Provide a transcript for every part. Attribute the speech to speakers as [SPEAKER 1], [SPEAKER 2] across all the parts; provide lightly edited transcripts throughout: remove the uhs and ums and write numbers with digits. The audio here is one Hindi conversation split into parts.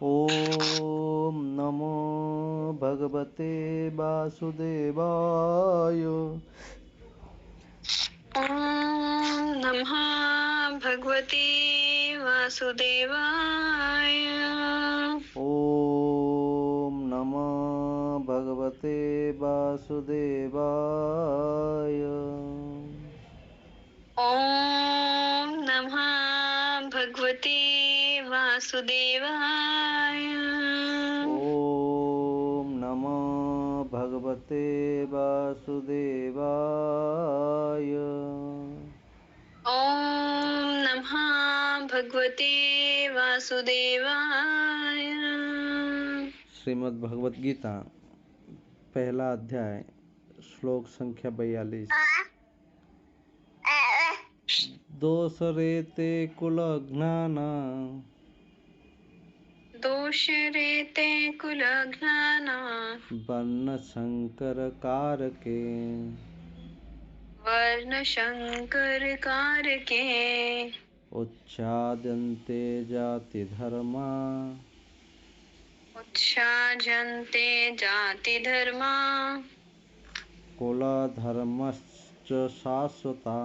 [SPEAKER 1] ओम नमो भगवते वासुदेवाय।
[SPEAKER 2] ओम नमः भगवते वासुदेवाय।
[SPEAKER 1] ओम नमो भगवते वासुदेवाय।
[SPEAKER 2] ओम नमः भगवते वासुदेवाय।
[SPEAKER 1] ओम नमो भगवते वासुदेवाय।
[SPEAKER 2] ओम नमः भगवते वासुदेवाय।
[SPEAKER 1] श्रीमद् भगवत गीता पहला अध्याय श्लोक संख्या 42। दोष रेते कुल ज्ञाना
[SPEAKER 2] दोष रेते कुल ज्ञाना
[SPEAKER 1] वर्ण संकर कारके
[SPEAKER 2] वर्ण शंकर कारके
[SPEAKER 1] उच्चाद्यन्ते जाति धर्मा
[SPEAKER 2] उत्साजन्ते जाति धर्मा
[SPEAKER 1] कुल धर्मश्च शाश्वता।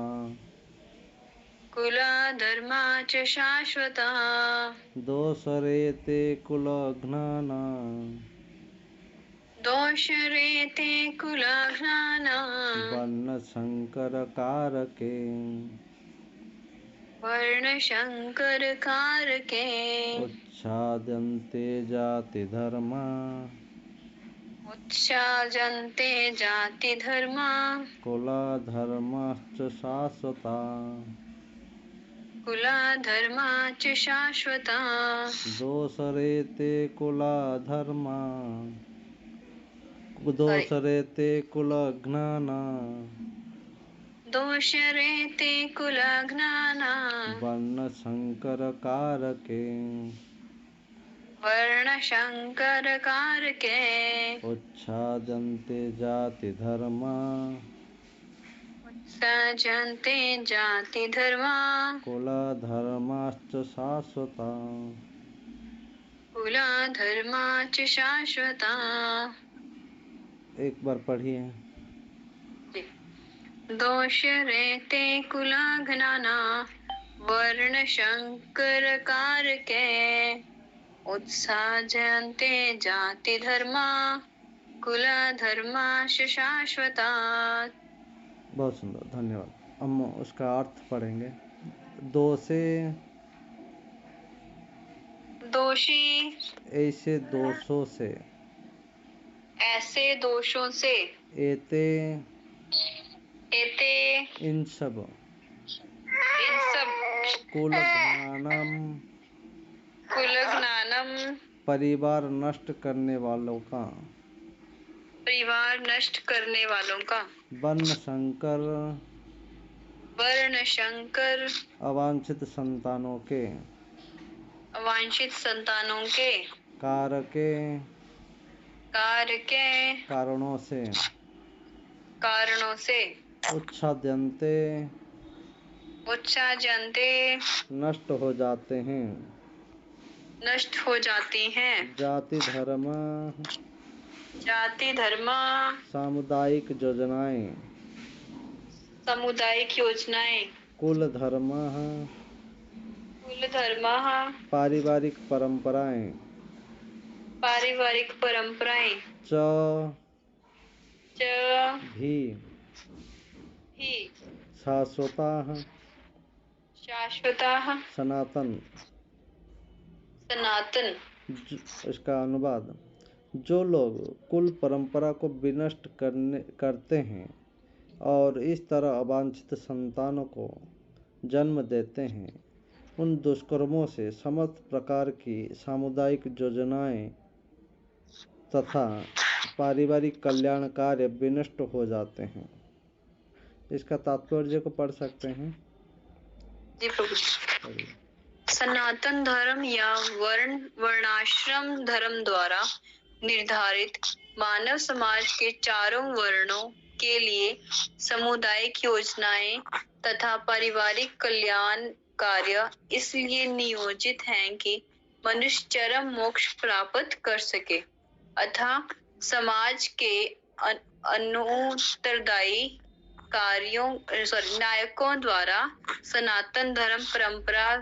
[SPEAKER 2] कुल धर्मा च शाश्वता।
[SPEAKER 1] दोष रेते कुल ज्ञाना
[SPEAKER 2] दोष रेते कुल ज्ञाना
[SPEAKER 1] वर्ण संकर कारके
[SPEAKER 2] वर्ण शंकर कारके
[SPEAKER 1] उच्चाद्यन्ते जाति धर्मा
[SPEAKER 2] उत्साजन्ते जाति धर्मा
[SPEAKER 1] कुल धर्मश्च शाश्वता।
[SPEAKER 2] कुल धर्मा च शाश्वता।
[SPEAKER 1] दोष रेते कुल धर्मा दोष रेते कुल ज्ञाना
[SPEAKER 2] दोष रेते कुल ज्ञाना
[SPEAKER 1] वर्ण संकर कारके
[SPEAKER 2] वर्ण शंकर कारके
[SPEAKER 1] उच्चाद्यन्ते जाति धर्मा
[SPEAKER 2] उत्सजन्ते जाति धर्मा
[SPEAKER 1] कुल धर्माश्च शाश्वता।
[SPEAKER 2] कुल धर्मा च शाश्वता।
[SPEAKER 1] एक बार पढ़िए।
[SPEAKER 2] दोष रेते कुल ज्ञाना वर्ण शंकर कारके उत्साजन्ते जाति धर्मा कुल धर्मा च शाश्वता।
[SPEAKER 1] बहुत सुंदर, धन्यवाद। हम उसका अर्थ पढ़ेंगे। दोषे
[SPEAKER 2] दोषी
[SPEAKER 1] ऐसे दोषों से
[SPEAKER 2] ऐसे दोषों से
[SPEAKER 1] एते
[SPEAKER 2] एते
[SPEAKER 1] इन सब कुल
[SPEAKER 2] ज्ञानम
[SPEAKER 1] परिवार नष्ट करने वालों का
[SPEAKER 2] परिवार नष्ट करने वालों का
[SPEAKER 1] वर्ण शंकर अवांछित संतानों के कारणों से उच्छाद्यन्ते नष्ट हो जाते हैं जाति धर्म सामुदायिक योजनाएं कुल धर्म पारिवारिक परंपराएं च भी शाश्वता सनातन। इसका अनुवाद। जो लोग कुल परंपरा को विनष्ट करते हैं और इस तरह अवांछित संतानों को जन्म देते हैं, उन दुष्कर्मों से समस्त प्रकार की सामुदायिक योजनाएं तथा पारिवारिक कल्याण कार्य विनष्ट हो जाते हैं। इसका तात्पर्य को पढ़ सकते हैं।
[SPEAKER 2] जी प्रभु। सनातन धर्म या वर्णाश्रम धर्म द्वारा निर्धारित मानव समाज के चारों वर्णों के लिए सामुदायिक योजनाएं तथा पारिवारिक कल्याण कार्य इसलिए नियोजित हैं कि मनुष्य चरम मोक्ष प्राप्त कर सके। अतः समाज के अनुत्तरदायी नायकों द्वारा सनातन धर्म परंपरा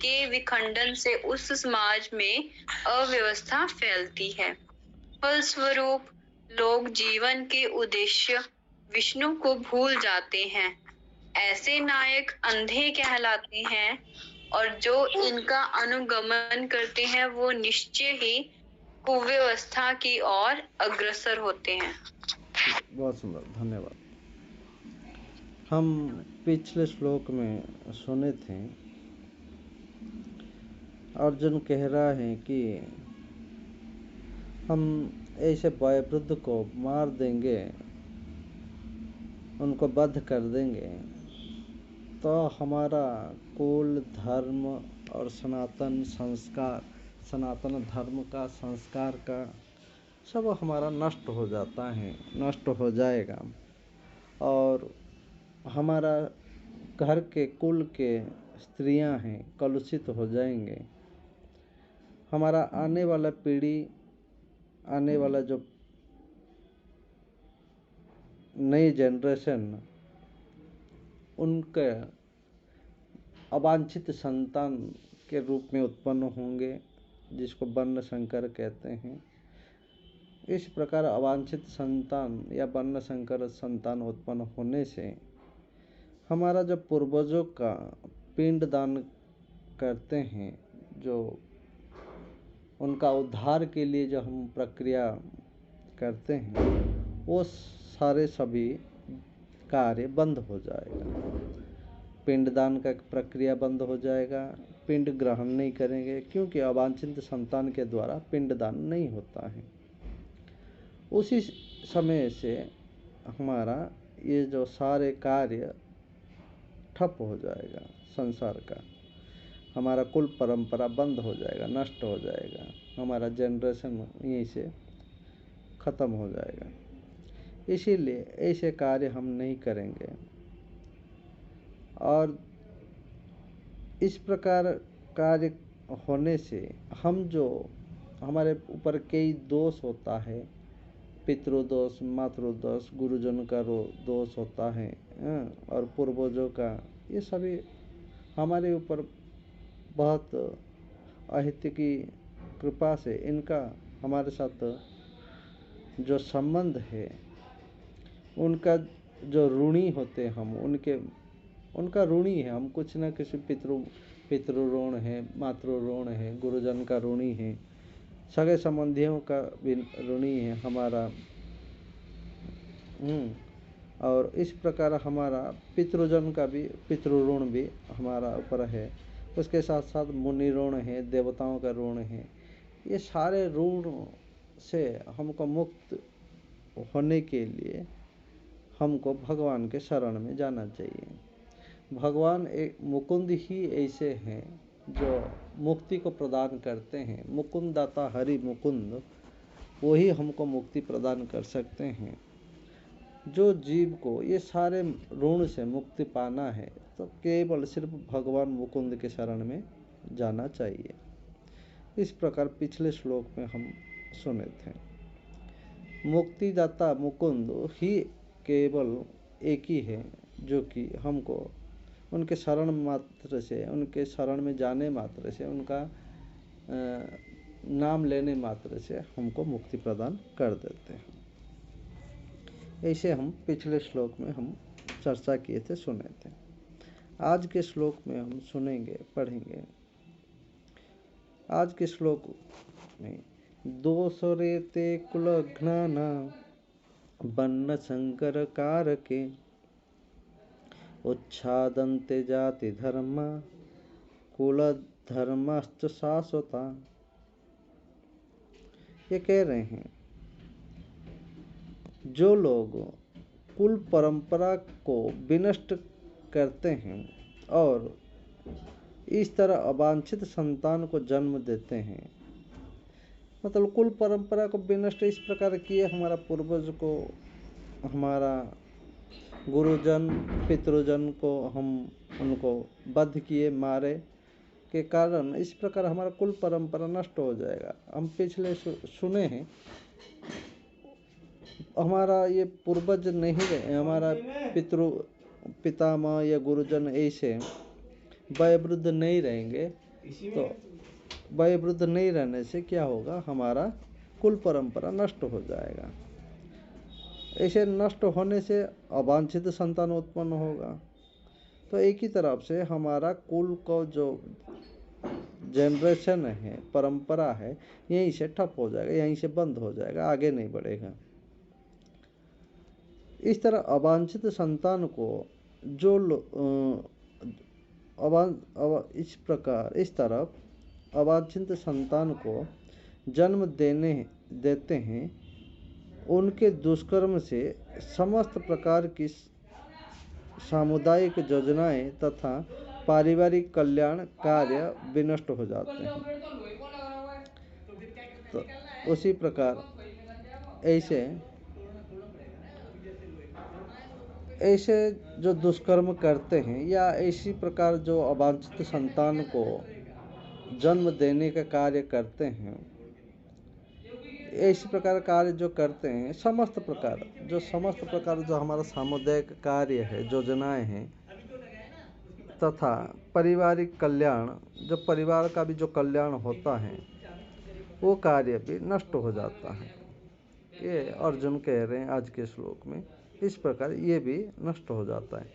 [SPEAKER 2] के विखंडन से उस समाज में अव्यवस्था फैलती है। फलस्वरूप लोग जीवन के उद्देश्य विष्णु को भूल जाते हैं। ऐसे नायक अंधे कहलाते हैं और जो इनका अनुगमन करते हैं वो निश्चय ही कुव्यवस्था की ओर अग्रसर होते हैं।
[SPEAKER 1] बहुत सुंदर, धन्यवाद। हम पिछले श्लोक में सुने थे, अर्जुन कह रहा है कि हम ऐसे वयोवृद्ध को मार देंगे, उनको वध कर देंगे, तो हमारा कुल, धर्म और सनातन संस्कार, सनातन धर्म का, संस्कार का सब हमारा नष्ट हो जाता है, नष्ट हो जाएगा। और हमारा घर के कुल के स्त्रियां हैं कलुषित हो जाएंगे। हमारा आने वाला पीढ़ी, आने वाला जो नई जनरेशन, उनके अवांछित संतान के रूप में उत्पन्न होंगे, जिसको वर्ण संकर कहते हैं। इस प्रकार अवांछित संतान या वर्ण संकर संतान उत्पन्न होने से हमारा जो पूर्वजों का पिंड दान करते हैं, जो उनका उद्धार के लिए जो हम प्रक्रिया करते हैं, वो सारे सभी कार्य बंद हो जाएगा। पिंडदान का प्रक्रिया बंद हो जाएगा, पिंड ग्रहण नहीं करेंगे, क्योंकि अवांछित संतान के द्वारा पिंडदान नहीं होता है। उसी समय से हमारा ये जो सारे कार्य ठप हो जाएगा, संसार का हमारा कुल परंपरा बंद हो जाएगा, नष्ट हो जाएगा, हमारा जनरेशन यहीं से खत्म हो जाएगा। इसीलिए ऐसे कार्य हम नहीं करेंगे। और इस प्रकार कार्य होने से हम जो हमारे ऊपर कई दोष होता है, पितृदोष, मातृदोष, गुरुजन का दोष होता है, और पूर्वजों का, ये सभी हमारे ऊपर बहुत अहित की कृपा से इनका हमारे साथ जो संबंध है, उनका जो ऋणी होते हम, उनका ऋणी है हम। कुछ न कुछ पितृ ऋण है, मातृ ऋण है, गुरुजन का ऋणी है, सगे संबंधियों का भी ऋणी है हमारा। और इस प्रकार हमारा पितृजन का भी, पितृ ऋण भी हमारा ऊपर है। उसके साथ साथ मुनि ऋण है, देवताओं का ऋण है। ये सारे ऋण से हमको मुक्त होने के लिए हमको भगवान के शरण में जाना चाहिए। भगवान एक मुकुंद ही ऐसे हैं जो मुक्ति को प्रदान करते हैं। मुकुंद दाता हरि मुकुंद, वही हमको मुक्ति प्रदान कर सकते हैं। जो जीव को ये सारे ऋण से मुक्ति पाना है, तो केवल सिर्फ भगवान मुकुंद के शरण में जाना चाहिए। इस प्रकार पिछले श्लोक में हम सुने थे। मुक्तिदाता मुकुंद ही केवल एक ही है, जो कि हमको उनके शरण मात्र से, उनके शरण में जाने मात्र से, उनका नाम लेने मात्र से हमको मुक्ति प्रदान कर देते हैं। ऐसे हम पिछले श्लोक में हम चर्चा किए थे, सुने थे। आज के श्लोक में हम सुनेंगे, पढ़ेंगे। आज के श्लोक में दोसरे ते कुल ज्ञाना वर्ण संकर कारके उच्छादन्ते जाति धर्म कुल धर्मश्च शाश्वता। ये कह रहे हैं, जो लोग कुल परंपरा को विनष्ट करते हैं और इस तरह अवांछित संतान को जन्म देते हैं, मतलब कुल परंपरा को विनष्ट इस प्रकार किए, हमारा पूर्वज को, हमारा गुरुजन, पितृजन को हम उनको वध किए, मारे, के कारण इस प्रकार हमारा कुल परंपरा नष्ट हो जाएगा। हम पिछले सुने हैं, हमारा ये पूर्वज नहीं रहे, हमारा पितामह या गुरुजन ऐसे वयोवृद्ध नहीं रहेंगे, तो वयोवृद्ध नहीं रहने से क्या होगा, हमारा कुल परंपरा नष्ट हो जाएगा। ऐसे नष्ट होने से अवांछित संतान उत्पन्न होगा। तो एक ही तरफ से हमारा कुल को जो जनरेशन है, परंपरा है, यहीं से ठप हो जाएगा, यहीं से बंद हो जाएगा, आगे नहीं बढ़ेगा। इस तरह अवांछित संतान को जो इस तरफ अवांछित संतान को जन्म देते हैं, उनके दुष्कर्म से समस्त प्रकार की सामुदायिक योजनाएं तथा पारिवारिक कल्याण कार्य विनष्ट हो जाते हैं। तो उसी प्रकार ऐसे जो दुष्कर्म करते हैं या इसी प्रकार जो अवांछित संतान को जन्म देने का कार्य करते हैं, इसी प्रकार कार्य जो करते हैं, समस्त प्रकार जो हमारा सामुदायिक कार्य है, योजनाएं हैं तथा पारिवारिक कल्याण, जो परिवार का भी जो कल्याण होता है, वो कार्य भी नष्ट हो जाता है। ये अर्जुन कह रहे हैं आज के श्लोक में, इस प्रकार ये भी नष्ट हो जाता है।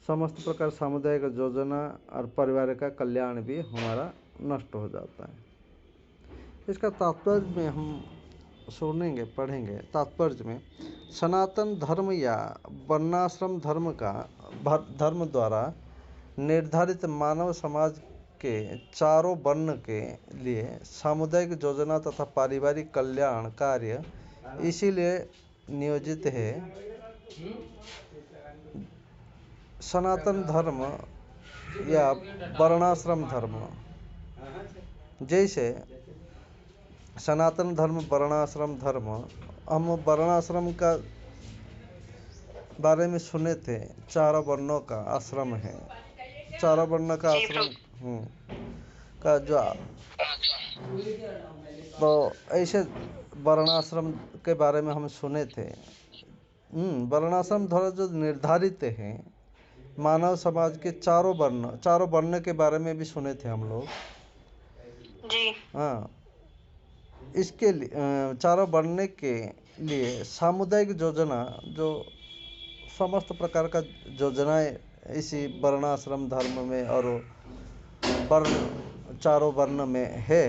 [SPEAKER 1] समस्त प्रकार सामुदायिक योजना और परिवार का कल्याण भी हमारा नष्ट हो जाता है। इसका तात्पर्य में हम सुनेंगे, पढ़ेंगे। तात्पर्य में सनातन धर्म या वर्णाश्रम धर्म द्वारा निर्धारित मानव समाज के चारों वर्ण के लिए सामुदायिक योजना तथा पारिवारिक कल्याण कार्य इसीलिए नियोजित है। सनातन धर्म या वर्णाश्रम धर्म, जैसे सनातन धर्म, वर्णाश्रम धर्म, हम वर्णाश्रम का बारे में सुने थे। चारों वर्णों का आश्रम है, चारों वर्ण का आश्रम का जो, तो ऐसे वर्णाश्रम के बारे में हम सुने थे। वर्णाश्रम द्वारा जो निर्धारित है मानव समाज के चारों वर्ण के बारे में भी सुने थे हम लोग
[SPEAKER 2] जी।
[SPEAKER 1] हाँ, इसके लिए चारों वर्ण के लिए सामुदायिक योजना, जो समस्त प्रकार का योजनाएं इसी वर्णाश्रम धर्म में और चारों वर्ण में है,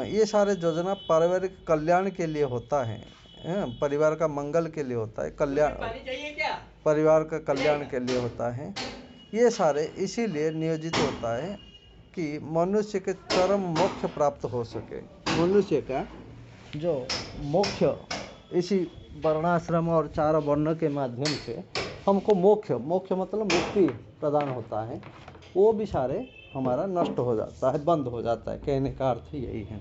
[SPEAKER 1] ये सारे योजना पारिवारिक कल्याण के लिए होता है, परिवार का मंगल के लिए होता है, परिवार का कल्याण के लिए होता है। ये सारे इसीलिए नियोजित होता है कि मनुष्य के चरम मोक्ष प्राप्त हो सके। मनुष्य का जो मोक्ष इसी वर्णाश्रम और चारों वर्ण के माध्यम से हमको मोक्ष मतलब मुक्ति प्रदान होता है, वो भी सारे हमारा नष्ट हो जाता है, बंद हो जाता है। कहने का अर्थ यही है।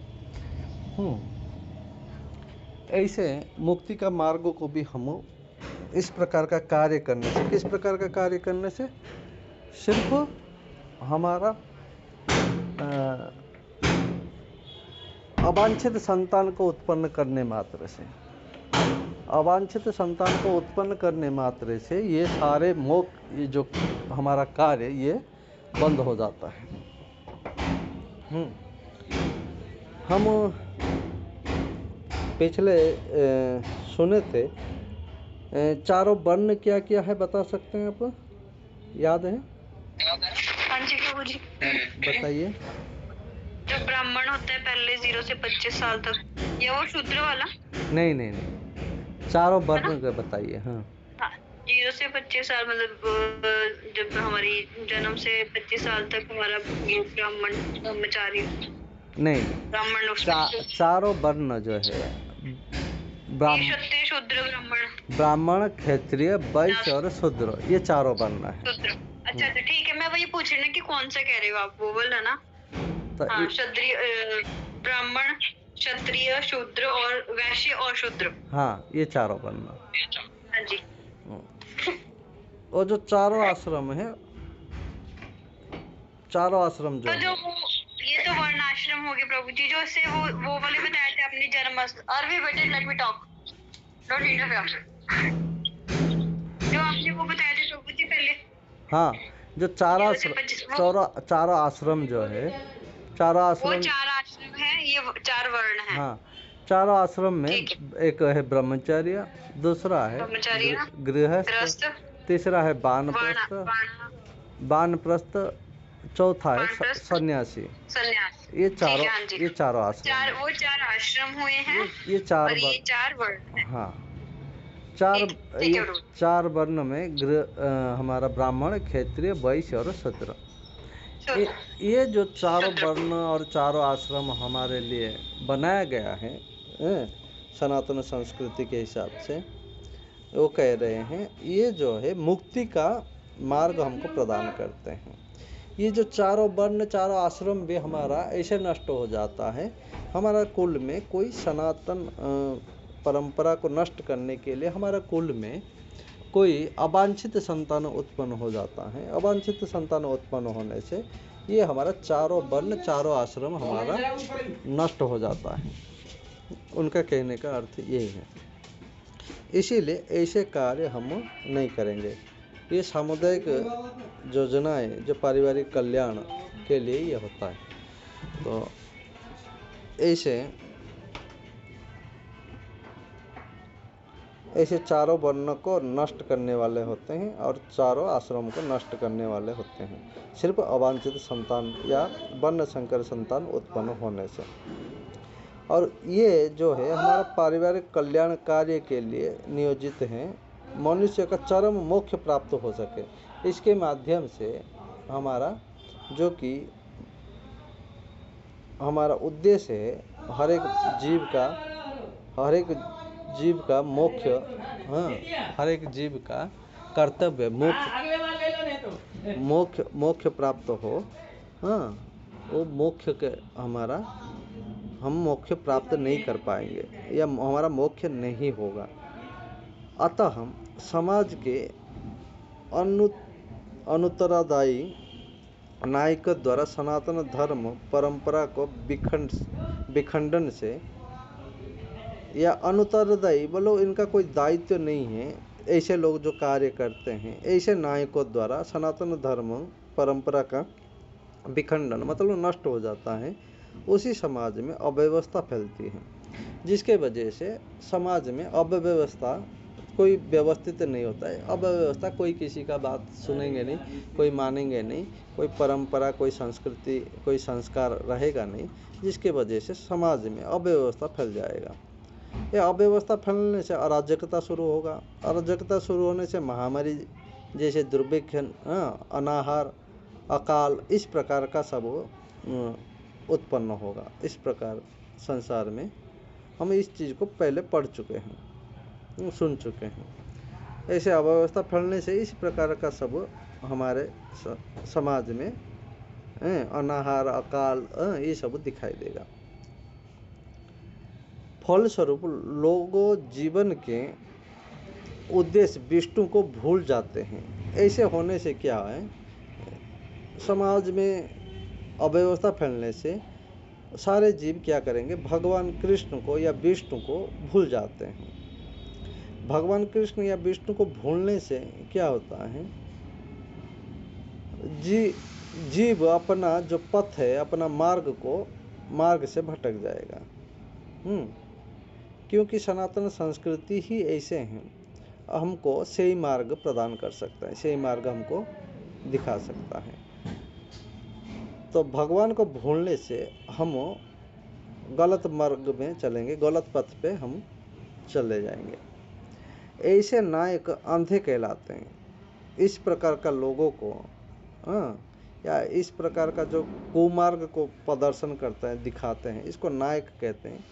[SPEAKER 1] ऐसे मुक्ति का मार्ग को भी हम इस प्रकार का कार्य करने से, किस प्रकार का कार्य करने से, सिर्फ हमारा अवांछित संतान को उत्पन्न करने मात्र से, अवांछित संतान को उत्पन्न करने मात्र से ये सारे ये जो हमारा कार्य ये बंद हो जाता है। हम पिछले सुने थे चारों वर्ण क्या क्या है, बता सकते हैं आप? याद है?
[SPEAKER 2] हाँ जी प्रभु जी।
[SPEAKER 1] बताइए।
[SPEAKER 2] जो ब्राह्मण होता है पहले 0 से 25 साल तक, या वो शूद्र वाला?
[SPEAKER 1] नहीं, चारों वर्ण का बताइए। हाँ,
[SPEAKER 2] 0 से 25 साल मतलब जब हमारी जन्म से 25 साल तक हमारा ब्राह्मण ब्रह्मचारी
[SPEAKER 1] नहीं,
[SPEAKER 2] ब्राह्मण
[SPEAKER 1] चारों वर्ण जो है,
[SPEAKER 2] क्षत्रिय शूद्र
[SPEAKER 1] ब्राह्मण क्षत्रिय वैश्य और शूद्र, ये चारों वर्ण है।
[SPEAKER 2] अच्छा ठीक है, मैं वही पूछ रही ना कि कौन सा कह रहे हो आप, वो बोला ना? हाँ, क्षत्रिय, ब्राह्मण, क्षत्रिय, शूद्र और वैश्य और शूद्र।
[SPEAKER 1] हाँ, ये चारों वर्ण।
[SPEAKER 2] हाँ जी।
[SPEAKER 1] और जो चारों आश्रम है चारों आश्रम जो
[SPEAKER 2] तो
[SPEAKER 1] है,
[SPEAKER 2] जो ये तो वर्ण आश्रम हो गए प्रभु जी, जो से वो वाले बताए थे अपने जन्म। अरे wait, let me talk, don't interfere. जो आपने वो बताए थे प्रभु जी पहले,
[SPEAKER 1] हाँ, जो
[SPEAKER 2] ये होते 25
[SPEAKER 1] चारों आश्रम जो है, चारों
[SPEAKER 2] वो
[SPEAKER 1] आश्रम,
[SPEAKER 2] 4 आश्रम है, ये 4 वर्ण है।
[SPEAKER 1] हाँ, चारों आश्रम में
[SPEAKER 2] ठीक है।
[SPEAKER 1] एक है ब्रह्मचर्य, दूसरा है
[SPEAKER 2] ब्रह्मचर्य,
[SPEAKER 1] गृहस्थ,
[SPEAKER 2] गृहस्थ,
[SPEAKER 1] तीसरा है
[SPEAKER 2] वाण
[SPEAKER 1] वानप्रस्थ, वानप्रस्थ, चौथा है
[SPEAKER 2] वानप्रस्थ,
[SPEAKER 1] सन्यासी।
[SPEAKER 2] सन्यास।
[SPEAKER 1] ये
[SPEAKER 2] ठीक है, हाँ जी।
[SPEAKER 1] चारों आश्रम
[SPEAKER 2] चार,
[SPEAKER 1] है।
[SPEAKER 2] वो 4 आश्रम हुए हैं
[SPEAKER 1] ये चार
[SPEAKER 2] और ये 4 वर्ण है।
[SPEAKER 1] हाँ,
[SPEAKER 2] ठीक
[SPEAKER 1] ये
[SPEAKER 2] है प्रभु।
[SPEAKER 1] 4 वर्ण में हमारा ब्राह्मण, क्षत्रिय, वैश्य और शूद्र। ये जो चारों वर्ण और चारों आश्रम हमारे लिए बनाया गया है सनातन संस्कृति के हिसाब से, वो कह रहे हैं ये जो है मुक्ति का मार्ग हमको प्रदान करते हैं। ये जो चारों वर्ण, चारों आश्रम भी हमारा ऐसे नष्ट हो जाता है, हमारा कुल में कोई सनातन परंपरा को नष्ट करने के लिए हमारा कुल में कोई अवांछित संतान उत्पन्न हो जाता है। अवांछित संतान उत्पन्न होने से ये हमारा चारों वर्ण, चारों आश्रम हमारा नष्ट हो जाता है। उनका कहने का अर्थ यही है। इसीलिए ऐसे कार्य हम नहीं करेंगे। ये सामुदायिक योजनाएं जो पारिवारिक कल्याण के लिए ये होता है, तो ऐसे चारों वर्ण को नष्ट करने वाले होते हैं और चारों आश्रम को नष्ट करने वाले होते हैं, सिर्फ अवांछित संतान या वर्ण संकर संतान उत्पन्न होने से। और ये जो है हमारा पारिवारिक कल्याण कार्य के लिए नियोजित हैं, मनुष्य का चरम मोक्ष प्राप्त हो सके, इसके माध्यम से हमारा जो कि हमारा उद्देश्य है, हर एक जीव का मोक्ष, हाँ, हर एक जीव का कर्तव्य मोक्ष प्राप्त हो, हाँ, वो मोक्ष के हम मोक्ष प्राप्त नहीं कर पाएंगे या हमारा मोक्ष नहीं होगा। अतः हम समाज के अनुत्तरदायी नायक द्वारा सनातन धर्म परंपरा को विखंडन से या अनुत्तरदायी बोलो, इनका कोई दायित्व नहीं है, ऐसे लोग जो कार्य करते हैं, ऐसे नायकों द्वारा सनातन धर्म परंपरा का विखंडन मतलब नष्ट हो जाता है। उसी समाज में अव्यवस्था फैलती है, जिसके वजह से समाज में अव्यवस्था, कोई व्यवस्थित नहीं होता है। अव्यवस्था, कोई किसी का बात सुनेंगे नहीं, कोई मानेंगे नहीं, कोई परंपरा, कोई संस्कृति, कोई संस्कार रहेगा नहीं, जिसके वजह से समाज में अव्यवस्था फैल जाएगा। यह अव्यवस्था फैलने से अराजकता शुरू होगा। अराजकता शुरू होने से महामारी जैसे दुर्भिक्ष, अनाहार, अकाल, इस प्रकार का सब उत्पन्न होगा। इस प्रकार संसार में हम इस चीज़ को पहले पढ़ चुके हैं, सुन चुके हैं। ऐसे अव्यवस्था फैलने से इस प्रकार का सब हमारे समाज में अनाहार, अकाल, ये सब दिखाई देगा। फलस्वरूप लोगों जीवन के उद्देश्य विष्णु को भूल जाते हैं। ऐसे होने से क्या है, समाज में अव्यवस्था फैलने से सारे जीव क्या करेंगे, भगवान कृष्ण को या विष्णु को भूल जाते हैं। भगवान कृष्ण या विष्णु को भूलने से क्या होता है, जीव अपना जो पथ है, अपना मार्ग से भटक जाएगा। क्योंकि सनातन संस्कृति ही ऐसे हैं, हमको सही मार्ग प्रदान कर सकता है, सही मार्ग हमको दिखा सकता है। तो भगवान को भूलने से हम गलत मार्ग में चलेंगे, गलत पथ पे हम चले जाएंगे। ऐसे नायक अंधे कहलाते हैं। इस प्रकार का लोगों को या इस प्रकार का जो कुमार्ग को प्रदर्शन करते हैं, दिखाते हैं, इसको नायक कहते हैं।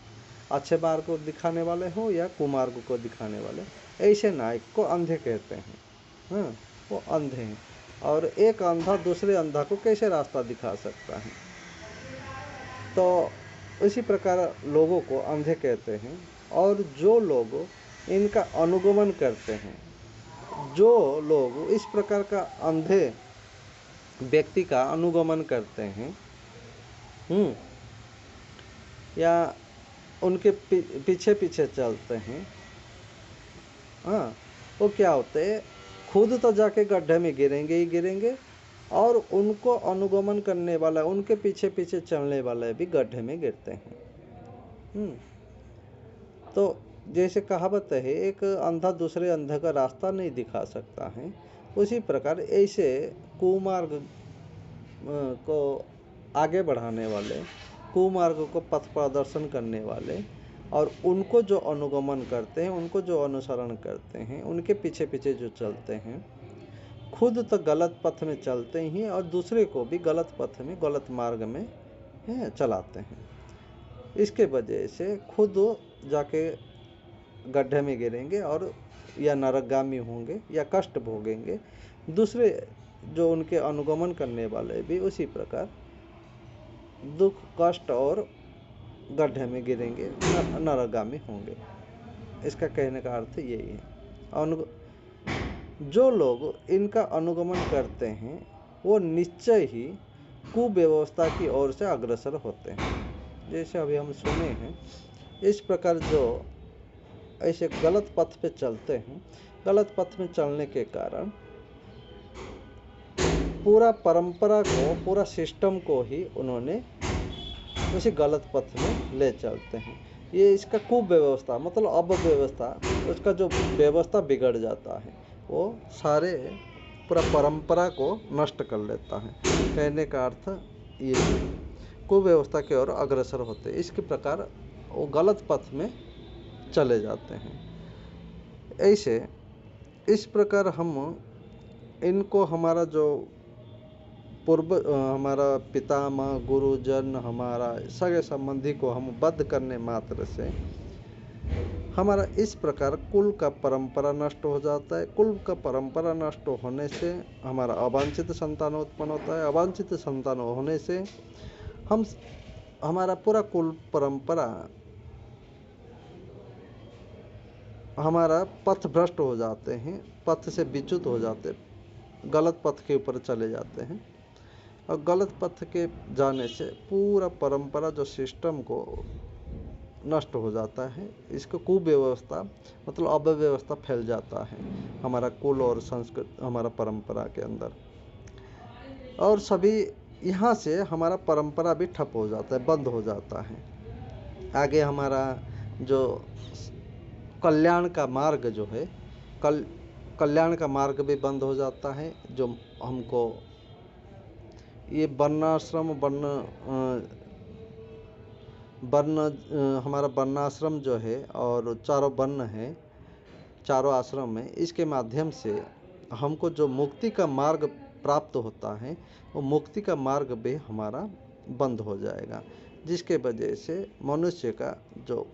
[SPEAKER 1] अच्छे मार्ग को दिखाने वाले हो या कुमार्ग को दिखाने वाले, ऐसे नायक को अंधे कहते हैं। वो अंधे हैं, और एक अंधा दूसरे अंधा को कैसे रास्ता दिखा सकता है। तो इसी प्रकार लोगों को अंधे कहते हैं। और जो लोग इनका अनुगमन करते हैं, जो लोग इस प्रकार का अंधे व्यक्ति का अनुगमन करते हैं, या उनके पीछे पीछे चलते हैं, हाँ, वो क्या होते हैं, खुद तो जाके गड्ढे में गिरेंगे ही गिरेंगे, और उनको अनुगमन करने वाला, उनके पीछे पीछे चलने वाले भी गड्ढे में गिरते हैं। तो जैसे कहावत है, एक अंधा दूसरे अंधे का रास्ता नहीं दिखा सकता है, उसी प्रकार ऐसे कुमार्ग को आगे बढ़ाने वाले, कुमार्ग को पथ प्रदर्शन करने वाले, और उनको जो अनुगमन करते हैं, उनको जो अनुसरण करते हैं, उनके पीछे पीछे जो चलते हैं, खुद तो गलत पथ में चलते ही और दूसरे को भी गलत पथ में, गलत मार्ग में चलाते हैं। इसके वजह से खुद जाके गड्ढे में गिरेंगे और या नरकगामी होंगे या कष्ट भोगेंगे, दूसरे जो उनके अनुगमन करने वाले भी उसी प्रकार दुख, कष्ट और गड्ढे में गिरेंगे, नरकगामी होंगे। इसका कहने का अर्थ यही है। जो लोग इनका अनुगमन करते हैं वो निश्चय ही कुव्यवस्था की ओर से अग्रसर होते हैं। जैसे अभी हम सुने हैं, इस प्रकार जो ऐसे गलत पथ पे चलते हैं, गलत पथ में चलने के कारण पूरा परंपरा को, पूरा सिस्टम को ही उन्होंने उसी गलत पथ में ले चलते हैं। ये इसका कुव्यवस्था मतलब अव्यवस्था, उसका जो व्यवस्था बिगड़ जाता है, वो सारे पूरा परंपरा को नष्ट कर लेता है। कहने का अर्थ ये कुव्यवस्था की ओर अग्रसर होते हैं, इसके प्रकार वो गलत पथ में चले जाते हैं। ऐसे इस प्रकार हम इनको, हमारा जो पूर्व, हमारा पितामह, गुरुजन, हमारा सगे संबंधी को हम बद्ध करने मात्र से हमारा इस प्रकार कुल का परंपरा नष्ट हो जाता है। कुल का परंपरा नष्ट होने से हमारा अवांछित संतान उत्पन्न होता है। अवांछित संतान होने से हमारा पूरा कुल परंपरा, हमारा पथ भ्रष्ट हो जाते हैं, पथ से विच्युत हो जाते हैं, गलत पथ के ऊपर चले जाते हैं। और गलत पथ के जाने से पूरा परंपरा जो सिस्टम को नष्ट हो जाता है। इसको कुव्यवस्था मतलब अव्यवस्था फैल जाता है हमारा कुल और संस्कृत, हमारा परंपरा के अंदर, और सभी यहाँ से हमारा परंपरा भी ठप हो जाता है, बंद हो जाता है। आगे हमारा जो कल्याण का मार्ग जो है, कल्याण का मार्ग भी बंद हो जाता है। जो हमको ये वर्णाश्रम, हमारा वर्णाश्रम जो है और चारों वर्ण है, चारों आश्रम है, इसके माध्यम से हमको जो मुक्ति का मार्ग प्राप्त होता है, वो मुक्ति का मार्ग भी हमारा बंद हो जाएगा, जिसके वजह से मनुष्य का जो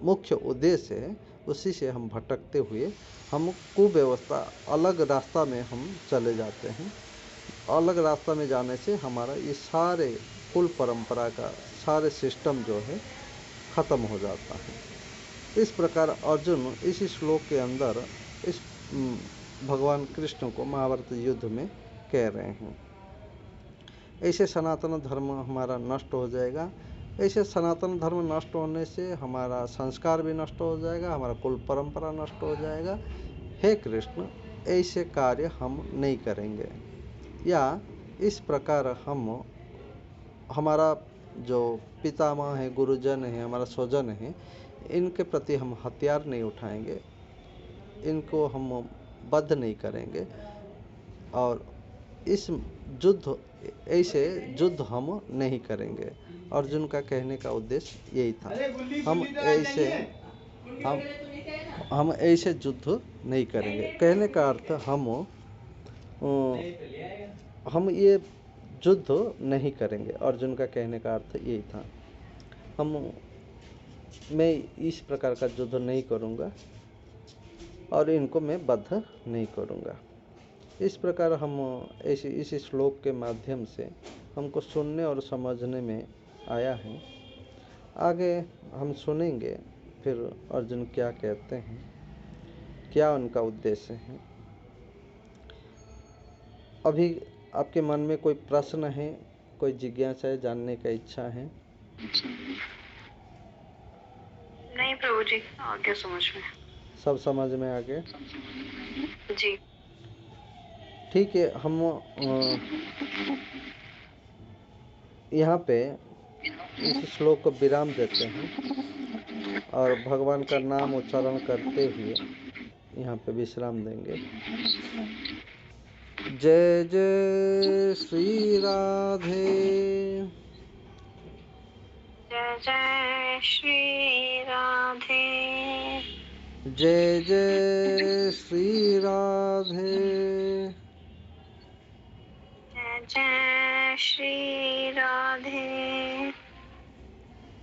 [SPEAKER 1] मुख्य उद्देश्य है उसी से हम भटकते हुए हम कुव्यवस्था, अलग रास्ता में हम चले जाते हैं। अलग रास्ता में जाने से हमारा ये सारे कुल परंपरा का सारे सिस्टम जो है ख़त्म हो जाता है। इस प्रकार अर्जुन इस श्लोक के अंदर इस भगवान कृष्ण को महाभारत युद्ध में कह रहे हैं। ऐसे सनातन धर्म हमारा नष्ट हो जाएगा। ऐसे सनातन धर्म नष्ट होने से हमारा संस्कार भी नष्ट हो जाएगा, हमारा कुल परंपरा नष्ट हो जाएगा। हे कृष्ण, ऐसे कार्य हम नहीं करेंगे, या इस प्रकार हम, हमारा जो पितामह है, गुरुजन है, हमारा स्वजन है, इनके प्रति हम हथियार नहीं उठाएंगे, इनको हम बद्ध नहीं करेंगे, और इस युद्ध, ऐसे युद्ध हम नहीं करेंगे। अर्जुन का कहने का उद्देश्य यही था। हम ऐसे युद्ध नहीं करेंगे। कहने का अर्थ हम ये युद्ध नहीं करेंगे। अर्जुन का कहने का अर्थ यही था, मैं इस प्रकार का युद्ध नहीं करूँगा और इनको मैं बद्ध नहीं करूँगा। इस प्रकार हम इस श्लोक के माध्यम से हमको सुनने और समझने में आया है। आगे हम सुनेंगे फिर अर्जुन क्या कहते हैं, क्या उनका उद्देश्य है। अभी आपके मन में कोई प्रश्न है, कोई जिज्ञासा है, जानने का इच्छा है?
[SPEAKER 2] नहीं प्रभु जी, आ गया समझ में।
[SPEAKER 1] सब समझ में आ गया?
[SPEAKER 2] जी।
[SPEAKER 1] ठीक है, हम यहाँ पे इस श्लोक को विराम देते हैं और भगवान का नाम उच्चारण करते हुए यहाँ पे विश्राम देंगे। जय जय श्री राधे,
[SPEAKER 2] जय जय श्री राधे,
[SPEAKER 1] जय जय श्री राधे,
[SPEAKER 2] जय जय श्री राधे,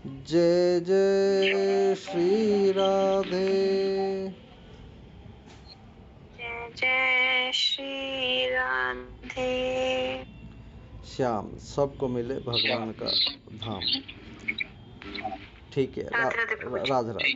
[SPEAKER 1] जय जय श्री राधे,
[SPEAKER 2] जय जय श्री राधे।
[SPEAKER 1] श्याम सबको मिले भगवान का धाम। ठीक है,
[SPEAKER 2] राधे राधे प्रभु जी।
[SPEAKER 1] राधे राधे।